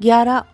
11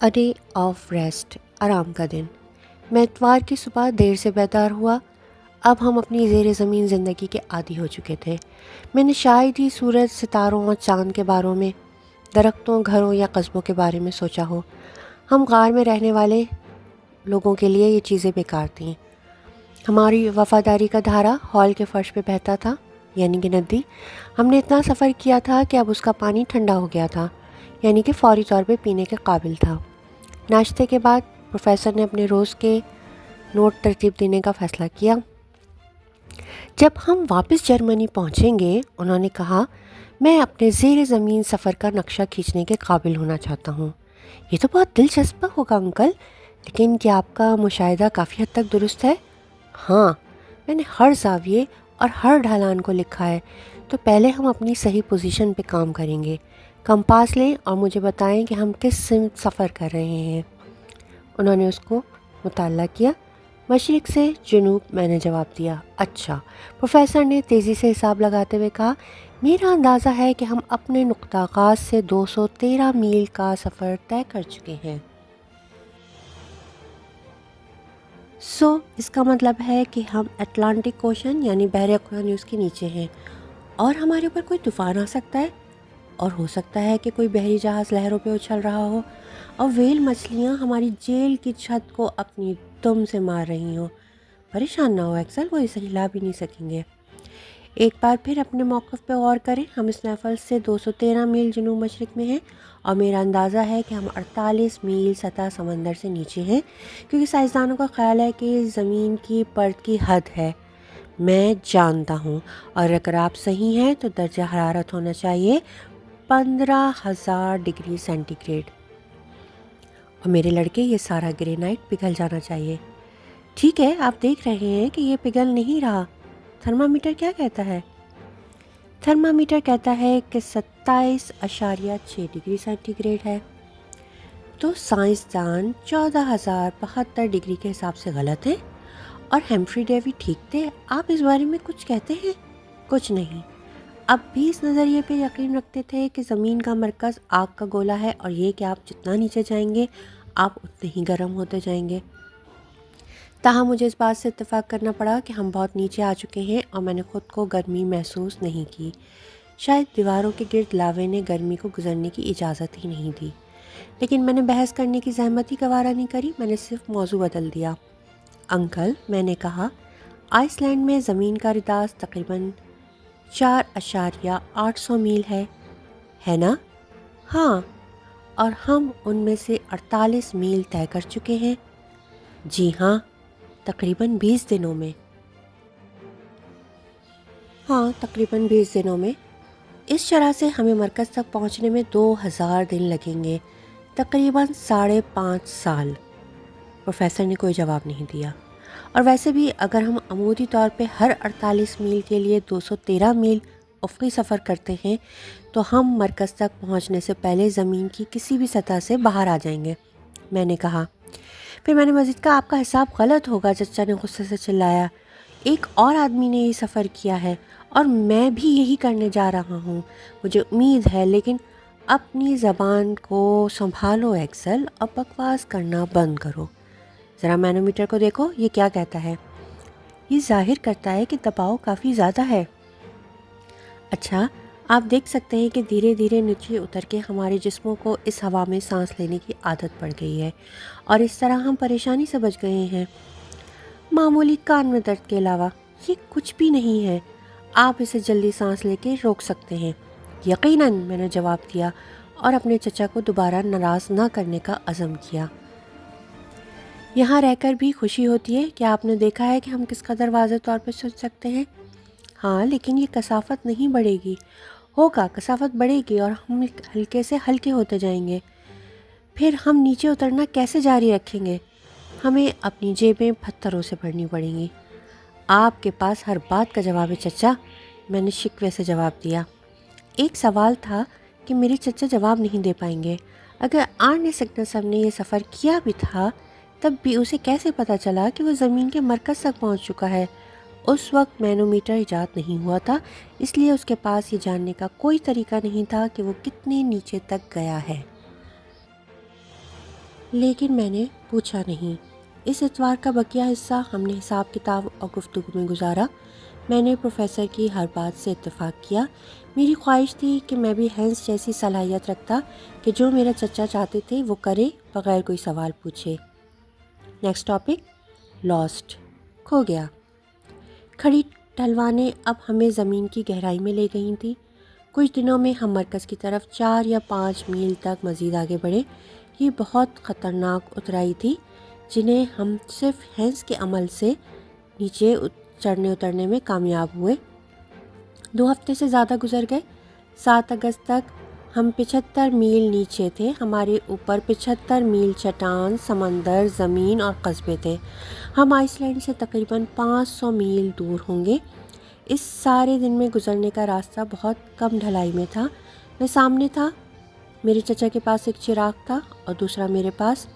a day of rest, آرام کا دن۔ میں اتوار کی صبح دیر سے بیدار ہوا۔ اب ہم اپنی زیر زمین زندگی کے عادی ہو چکے تھے۔ میں نے شاید ہی سورج، ستاروں اور چاند کے باروں میں، درختوں، گھروں یا قصبوں کے بارے میں سوچا ہو۔ ہم غار میں رہنے والے لوگوں کے لیے یہ چیزیں بیکار تھیں۔ ہماری وفاداری کا دھارا ہال کے فرش پہ بہتا تھا، یعنی کہ ندی۔ ہم نے اتنا سفر کیا تھا کہ اب اس کا پانی ٹھنڈا ہو گیا تھا، یعنی کہ فوری طور پہ پینے کے قابل تھا۔ ناشتے کے بعد پروفیسر نے اپنے روز کے نوٹ ترتیب دینے کا فیصلہ کیا۔ جب ہم واپس جرمنی پہنچیں گے، انہوں نے کہا، میں اپنے زیر زمین سفر کا نقشہ کھینچنے کے قابل ہونا چاہتا ہوں۔ یہ تو بہت دلچسپ ہوگا انکل، لیکن کیا آپ کا مشاہدہ کافی حد تک درست ہے؟ ہاں، میں نے ہر زاویے اور ہر ڈھلان کو لکھا ہے۔ تو پہلے ہم اپنی صحیح پوزیشن پہ کام کریں گے۔ کمپاس لیں اور مجھے بتائیں کہ ہم کس سمت سفر کر رہے ہیں۔ انہوں نے اس کو مطالعہ کیا۔ مشرق سے جنوب، میں نے جواب دیا۔ اچھا، پروفیسر نے تیزی سے حساب لگاتے ہوئے کہا، میرا اندازہ ہے کہ ہم اپنے نقطہ آغاز سے 213 میل کا سفر طے کر چکے ہیں۔ اس کا مطلب ہے کہ ہم اٹلانٹک اوشن یعنی بحر اقیانوس کے نیچے ہیں، اور ہمارے اوپر کوئی طوفان آ سکتا ہے، اور ہو سکتا ہے کہ کوئی بحری جہاز لہروں پہ اچھل رہا ہو، اور ویل مچھلیاں ہماری جیل کی چھت کو اپنی دم سے مار رہی ہوں۔ پریشان نہ ہو ایکسل، وہ اسے ہلا بھی نہیں سکیں گے۔ ایک بار پھر اپنے موقف پہ غور کریں۔ ہم اس محفل سے 213 میل جنوب مشرق میں ہیں، اور میرا اندازہ ہے کہ ہم 48 میل سطح سمندر سے نیچے ہیں، کیونکہ سائنسدانوں کا خیال ہے کہ زمین کی پرت کی حد ہے۔ میں جانتا ہوں، اور اگر آپ صحیح ہیں تو درجہ حرارت ہونا چاہیے 15,000 ڈگری سینٹی گریڈ، اور میرے لڑکے یہ سارا گرینائٹ پگھل جانا چاہیے۔ ٹھیک ہے، آپ دیکھ رہے ہیں کہ یہ پگھل نہیں رہا۔ تھرمامیٹر کیا کہتا ہے؟ تھرمامیٹر کہتا ہے کہ 27.6 ڈگری سینٹی گریڈ ہے۔ تو سائنسدان 14,072 ڈگری کے حساب سے غلط ہیں، اور ہیمفری ڈیوی ٹھیک تھے۔ آپ اس بارے میں کچھ کہتے ہیں؟ کچھ نہیں۔ اب بھی اس نظریے پہ یقین رکھتے تھے کہ زمین کا مرکز آگ کا گولا ہے، اور یہ کہ آپ جتنا نیچے جائیں گے آپ اتنے ہی گرم ہوتے جائیں گے۔ تاہم مجھے اس بات سے اتفاق کرنا پڑا کہ ہم بہت نیچے آ چکے ہیں، اور میں نے خود کو گرمی محسوس نہیں کی۔ شاید دیواروں کے گرد لاوے نے گرمی کو گزرنے کی اجازت ہی نہیں دی، لیکن میں نے بحث کرنے کی زحمت ہی گوارا نہیں کری۔ میں نے صرف موضوع بدل دیا۔ انکل، میں نے کہا، آئس لینڈ میں زمین کا رداز تقریباً 4.8 میل ہے نا؟ ہاں، اور ہم ان میں سے 48 میل طے کر چکے ہیں۔ جی ہاں، تقریباً 20 دنوں میں۔ ہاں، تقریباً 20 دنوں میں۔ اس شرح سے ہمیں مرکز تک پہنچنے میں 2000 دن لگیں گے، تقریباً 5.5 سال۔ پروفیسر نے کوئی جواب نہیں دیا۔ اور ویسے بھی اگر ہم عمودی طور پہ ہر 48 میل کے لیے 213 میل افقی سفر کرتے ہیں تو ہم مرکز تک پہنچنے سے پہلے زمین کی کسی بھی سطح سے باہر آ جائیں گے، میں نے کہا۔ پھر میں نے مزید کہا، آپ کا حساب غلط ہوگا۔ چچا نے غصے سے چلایا، ایک اور آدمی نے یہ سفر کیا ہے، اور میں بھی یہی کرنے جا رہا ہوں۔ مجھے امید ہے، لیکن اپنی زبان کو سنبھالو ایکسل، اب بکواس کرنا بند کرو۔ ذرا مینومیٹر کو دیکھو، یہ کیا کہتا ہے؟ یہ ظاہر کرتا ہے کہ دباؤ کافی زیادہ ہے۔ اچھا، آپ دیکھ سکتے ہیں کہ دھیرے دھیرے نیچے اتر کے ہمارے جسموں کو اس ہوا میں سانس لینے کی عادت پڑ گئی ہے، اور اس طرح ہم پریشانی سے بچ گئے ہیں۔ معمولی کان میں درد کے علاوہ یہ کچھ بھی نہیں ہے۔ آپ اسے جلدی سانس لے کے روک سکتے ہیں۔ یقیناً، میں نے جواب دیا، اور اپنے چچا کو دوبارہ ناراض نہ کرنے کا عزم کیا۔ یہاں رہ کر بھی خوشی ہوتی ہے کہ آپ نے دیکھا ہے کہ ہم کس قدر واضح طور پہ سوچ سکتے ہیں۔ ہاں، لیکن یہ کثافت نہیں بڑھے گی۔ ہوگا، کثافت بڑھے گی، اور ہم ہلکے سے ہلکے ہوتے جائیں گے۔ پھر ہم نیچے اترنا کیسے جاری رکھیں گے؟ ہمیں اپنی جیبیں پتھروں سے بھرنی پڑیں گی۔ آپ کے پاس ہر بات کا جواب ہے چچا، میں نے شکوے سے جواب دیا۔ ایک سوال تھا کہ میرے چچا جواب نہیں دے پائیں گے۔ اگر آرنے سگنسم نے یہ سفر کیا بھی تھا، تب بھی اسے کیسے پتہ چلا کہ وہ زمین کے مرکز تک پہنچ چکا ہے؟ اس وقت مینومیٹر ایجاد نہیں ہوا تھا، اس لیے اس کے پاس یہ جاننے کا کوئی طریقہ نہیں تھا کہ وہ کتنے نیچے تک گیا ہے۔ لیکن میں نے پوچھا نہیں۔ اس اتوار کا بقیہ حصہ ہم نے حساب کتاب اور گفتگو میں گزارا۔ میں نے پروفیسر کی ہر بات سے اتفاق کیا۔ میری خواہش تھی کہ میں بھی ہینس جیسی صلاحیت رکھتا کہ جو میرا چچا چاہتے تھے وہ کرے بغیر کوئی سوال پوچھے۔ نیکسٹ ٹاپک، لاسٹ، کھو گیا۔ کھڑی ڈھلوانیں اب ہمیں زمین کی گہرائی میں لے گئی تھیں۔ کچھ دنوں میں ہم مرکز کی طرف 4 یا 5 میل تک مزید آگے بڑھے۔ یہ بہت خطرناک اترائی تھی جنہیں ہم صرف ہینس کے عمل سے نیچے چڑھنے اترنے میں کامیاب ہوئے۔ 2 ہفتے سے زیادہ گزر گئے۔ 7 اگست تک ہم 75 میل نیچے تھے۔ ہمارے اوپر 75 میل چٹان، سمندر، زمین اور قصبے تھے۔ ہم آئس لینڈ سے تقریباً 500 میل دور ہوں گے۔ اس سارے دن میں گزرنے کا راستہ بہت کم ڈھلائی میں تھا۔ میں سامنے تھا، میرے چچا کے پاس ایک چراغ تھا اور دوسرا میرے پاس۔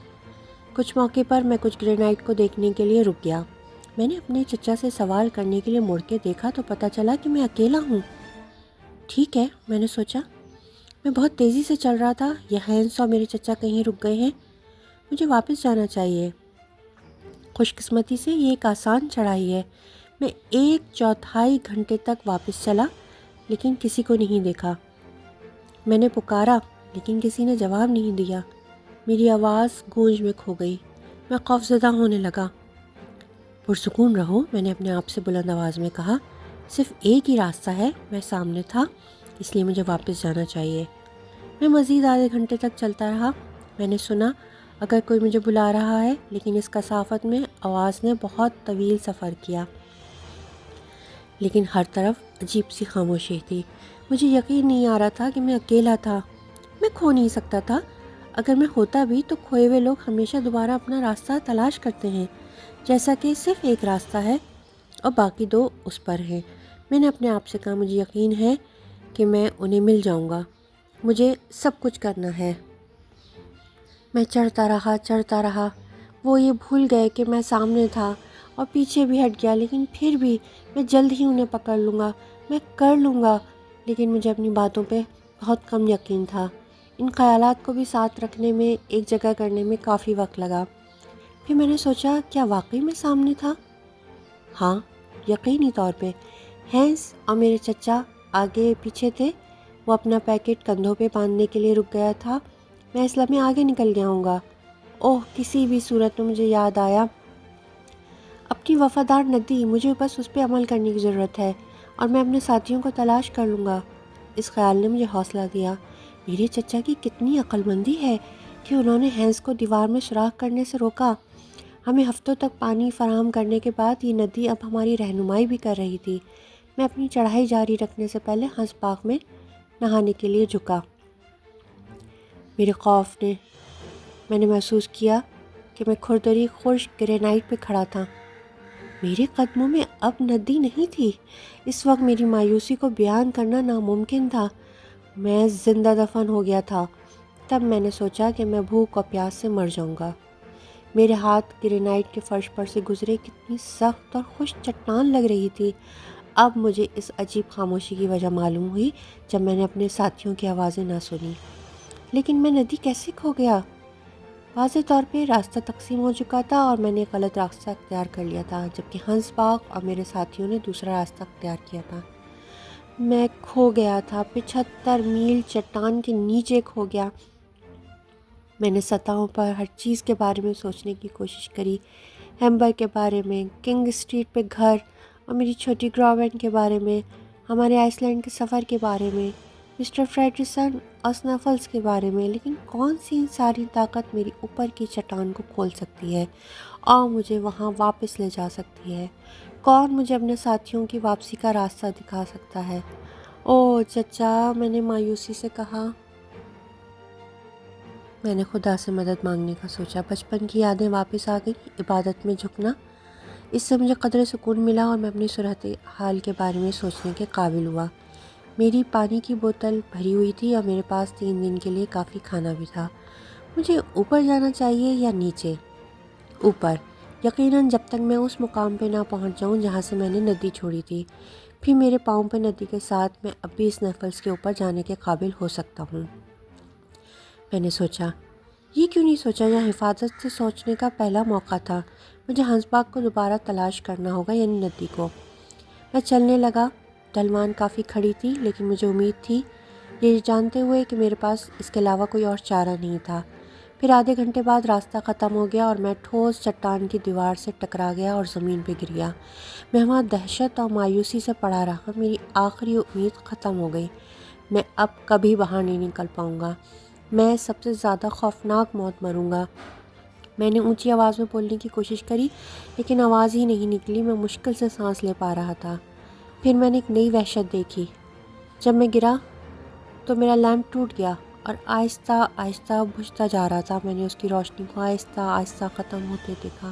کچھ موقع پر میں کچھ گرینائٹ کو دیکھنے کے لیے رک گیا۔ میں نے اپنے چچا سے سوال کرنے کے لیے مڑ کے دیکھا تو پتہ چلا کہ میں اکیلا ہوں۔ ٹھیک ہے، میں نے سوچا، میں بہت تیزی سے چل رہا تھا۔ یہ ہینس اور میرے چچا کہیں رک گئے ہیں، مجھے واپس جانا چاہیے۔ خوش قسمتی سے یہ ایک آسان چڑھائی ہے۔ میں 1/4 گھنٹے تک واپس چلا لیکن کسی کو نہیں دیکھا۔ میں نے پکارا لیکن کسی نے جواب نہیں دیا۔ میری آواز گونج میں کھو گئی۔ میں خوفزدہ ہونے لگا۔ پرسکون رہو، میں نے اپنے آپ سے بلند آواز میں کہا، صرف ایک ہی راستہ ہے، میں سامنے تھا، اس لیے مجھے واپس جانا چاہیے۔ میں مزید آدھے گھنٹے تک چلتا رہا۔ میں نے سنا اگر کوئی مجھے بلا رہا ہے، لیکن اس کثافت میں آواز نے بہت طویل سفر کیا، لیکن ہر طرف عجیب سی خاموشی تھی۔ مجھے یقین نہیں آ رہا تھا کہ میں اکیلا تھا۔ میں کھو نہیں سکتا تھا۔ اگر میں ہوتا بھی تو کھوئے ہوئے لوگ ہمیشہ دوبارہ اپنا راستہ تلاش کرتے ہیں، جیسا کہ صرف ایک راستہ ہے اور باقی 2 اس پر ہیں۔ میں نے اپنے آپ سے کہا، مجھے یقین ہے کہ میں انہیں مل جاؤں گا، مجھے سب کچھ کرنا ہے۔ میں چڑھتا رہا۔ وہ یہ بھول گئے کہ میں سامنے تھا اور پیچھے بھی ہٹ گیا، لیکن پھر بھی میں جلد ہی انہیں پکڑ لوں گا، میں کر لوں گا۔ لیکن مجھے اپنی باتوں پہ بہت کم یقین تھا۔ ان خیالات کو بھی ساتھ رکھنے میں، ایک جگہ کرنے میں کافی وقت لگا۔ پھر میں نے سوچا، کیا واقعی میں سامنے تھا؟ ہاں، یقینی طور پہ۔ ہینس اور میرے چچا آگے پیچھے تھے۔ وہ اپنا پیکٹ کندھوں پہ باندھنے کے لیے رک گیا تھا۔ میں اس لمحے آگے نکل گیا ہوں گا۔ اوہ، کسی بھی صورت میں مجھے یاد آیا، اپنی وفادار ندی، مجھے بس اس پہ عمل کرنے کی ضرورت ہے اور میں اپنے ساتھیوں کو تلاش کر لوں گا۔ اس خیال نے مجھے حوصلہ دیا۔ میرے چچا کی کتنی عقل مندی ہے کہ انہوں نے ہینس کو دیوار میں سوراخ کرنے سے روکا۔ ہمیں ہفتوں تک پانی فراہم کرنے کے بعد یہ ندی اب ہماری رہنمائی بھی کر رہی تھی۔ میں اپنی چڑھائی جاری رکھنے سے پہلے ہنس باغ میں نہانے کے لیے جھکا۔ میرے خوف نے، میں نے محسوس کیا کہ میں کھردری خشک گرینائٹ پہ کھڑا تھا۔ میرے قدموں میں اب ندی نہیں تھی۔ اس وقت میری مایوسی کو بیان کرنا ناممکن تھا۔ میں زندہ دفن ہو گیا تھا۔ تب میں نے سوچا کہ میں بھوک اور پیاس سے مر جاؤں گا۔ میرے ہاتھ گرینائٹ کے فرش پر سے گزرے، کتنی سخت اور خشک چٹان لگ رہی تھی۔ اب مجھے اس عجیب خاموشی کی وجہ معلوم ہوئی جب میں نے اپنے ساتھیوں کی آوازیں نہ سنی۔ لیکن میں ندی کیسے کھو گیا؟ واضح طور پہ راستہ تقسیم ہو چکا تھا اور میں نے غلط راستہ اختیار کر لیا تھا، جبکہ ہنس باغ اور میرے ساتھیوں نے دوسرا راستہ اختیار کیا تھا۔ میں کھو گیا تھا، 75 میل چٹان کے نیچے کھو گیا۔ میں نے سطحوں پر ہر چیز کے بارے میں سوچنے کی کوشش کری، ہیمبر کے بارے میں، کنگ اسٹریٹ پہ گھر اور میری چھوٹی گراوین کے بارے میں، ہمارے آئس لینڈ کے سفر کے بارے میں، مسٹر فریڈرسن اور سنفلز کے بارے میں، لیکن کون سی انسانی طاقت میری اوپر کی چٹان کو کھول سکتی ہے اور مجھے وہاں واپس لے جا سکتی ہے؟ کون مجھے اپنے ساتھیوں کی واپسی کا راستہ دکھا سکتا ہے؟ اوہ چچا، میں نے مایوسی سے کہا۔ میں نے خدا سے مدد مانگنے کا سوچا۔ بچپن کی یادیں واپس آ گئی، عبادت میں جھکنا۔ اس سے مجھے قدرے سکون ملا اور میں اپنی صورت حال کے بارے میں سوچنے کے قابل ہوا۔ میری پانی کی بوتل بھری ہوئی تھی اور میرے پاس 3 دن کے لیے کافی کھانا بھی تھا۔ مجھے اوپر جانا چاہیے یا نیچے؟ اوپر، یقیناً جب تک میں اس مقام پہ نہ پہنچ جاؤں جہاں سے میں نے ندی چھوڑی تھی۔ پھر میرے پاؤں پہ ندی کے ساتھ میں اب بھی اس نفلس کے اوپر جانے کے قابل ہو سکتا ہوں۔ میں نے سوچا، یہ کیوں نہیں سوچا؟ یہ حفاظت سے سوچنے کا پہلا موقع تھا۔ مجھے ہنس باغ کو دوبارہ تلاش کرنا ہوگا، یعنی ندی کو۔ میں چلنے لگا۔ ڈھلوان کافی کھڑی تھی، لیکن مجھے امید تھی، یہ جانتے ہوئے کہ میرے پاس اس کے علاوہ کوئی اور چارہ نہیں تھا۔ پھر آدھے گھنٹے بعد راستہ ختم ہو گیا اور میں ٹھوس چٹان کی دیوار سے ٹکرا گیا اور زمین پہ گر گیا۔ میں وہاں دہشت اور مایوسی سے پڑا رہا۔ میری آخری امید ختم ہو گئی۔ میں اب کبھی باہر نہیں نکل پاؤں گا۔ میں سب سے زیادہ خوفناک موت مروں گا۔ میں نے اونچی آواز میں بولنے کی کوشش کری، لیکن آواز ہی نہیں نکلی۔ میں مشکل سے سانس لے پا رہا تھا۔ پھر میں نے ایک نئی وحشت دیکھی۔ جب میں گرا تو میرا لیمپ ٹوٹ گیا اور آہستہ آہستہ بجھتا جا رہا تھا۔ میں نے اس کی روشنی کو آہستہ آہستہ ختم ہوتے دیکھا۔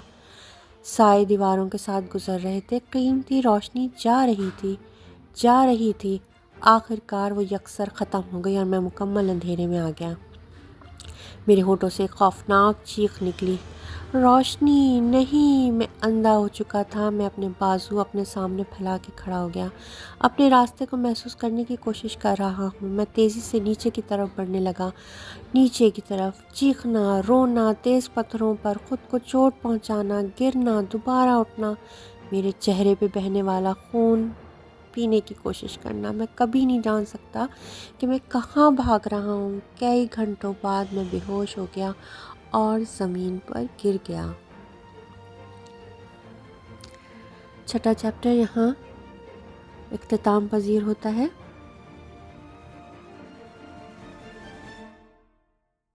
سائے دیواروں کے ساتھ گزر رہے تھے۔ قیمتی روشنی جا رہی تھی۔ آخر کار وہ یکسر ختم ہو گئی اور میں مکمل اندھیرے میں آ گیا۔ میرے ہونٹوں سے ایک خوفناک چیخ نکلی، روشنی نہیں! میں اندھا ہو چکا تھا۔ میں اپنے بازو اپنے سامنے پھیلا کے کھڑا ہو گیا، اپنے راستے کو محسوس کرنے کی کوشش کر رہا ہوں۔ میں تیزی سے نیچے کی طرف بڑھنے لگا، نیچے کی طرف۔ چیخنا، رونا، تیز پتھروں پر خود کو چوٹ پہنچانا، گرنا، دوبارہ اٹھنا، میرے چہرے پہ بہنے والا خون پینے کی کوشش کرنا۔ میں کبھی نہیں جان سکتا کہ میں کہاں بھاگ رہا ہوں۔ کئی گھنٹوں بعد میں بے ہوش ہو گیا اور زمین پر گر گیا۔ چھٹا چیپٹر یہاں اختتام پذیر ہوتا ہے۔